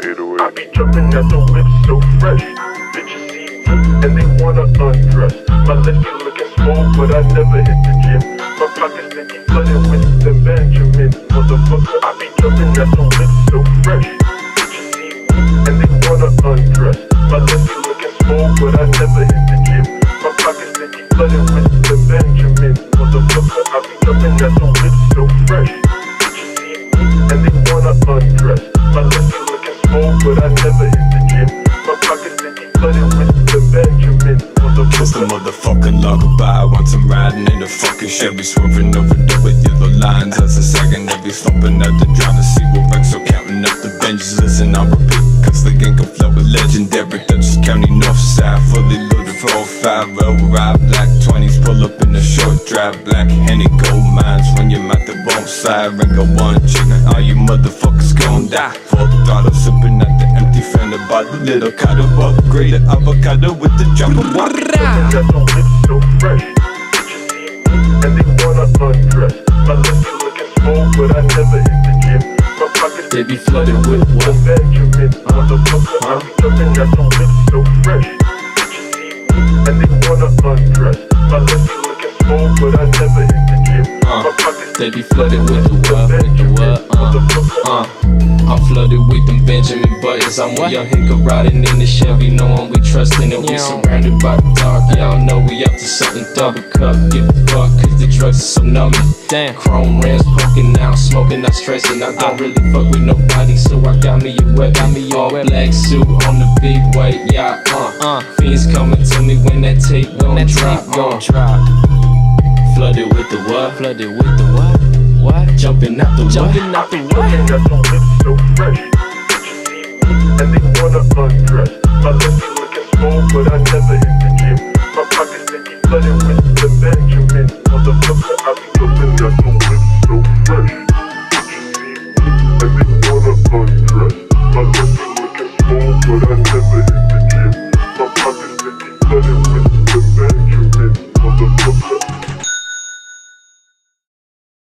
I be jumping at the whip so fresh. Bitches see me and they wanna undress. My legs be looking small, but I never hit the gym. My pockets they be flooded with the Benjamin. Motherfucker, I be jumping at the whip so fresh. Bitches see me and they wanna undress. My legs be looking small, but I never hit the gym. My pockets they be flooded with the Benjamin. Motherfucker, I be jumping at the whip so fresh. Bitches see me and they wanna undress. My legs be looking small, but I never hit the gym. My pockets they be flooded with the Benjamin. Just a motherfucking lullaby. Once I'm riding in the fucking Chevy, swerving over double yellow lines. As a second, every thumping at the drive to see what ReXxo counting up the benches. Listen, I'll repeat, cause the gang can flow with legendary. Dutchess County North Side, fully loaded 4-5, roll ride, black 20s, pull up in the short drive, black Henny gold mines. When your mouth it won't slide, ring a one chick, all you motherfuckers gon' die. Full throttle, sipping at the empty fan about the little cotto upgraded avocado with the drop of water. Got the whip so fresh. Bitches see me and they wanna undress. My legs be looking small, but I never hit the gym. My pockets They be flooded with the what? Benjamin. Motherfucker, I be jumping at the whip so fresh. Bitches see me and they wanna undress. My legs be looking small, but I never hit the gym. My pockets They be flooded with the what? With the what? I'm flooded with them Benjamin buttons. I'm a young Hiccup riding in the Chevy, knowing we trusting and we surrounded by the dark. Y'all know we up to something double cup. Give a fuck, cause the drugs are so numbing. Damn. Chrome rims poking out, smoking, not stressing. I don't really fuck with nobody, so I got me a weapon. All black suit on the big white yacht. Fiends coming to me when that tape gon' drop. Flooded with the what? Flooded with the what? What? Jumping out the Jumping what? out the Jumping what? at the whip so fresh. Bitches see me and they wanna undress. My legs be looking small, but I never hit the gym. My pockets they be flooded with the Benjamin. Motherfucker, I be jumping at the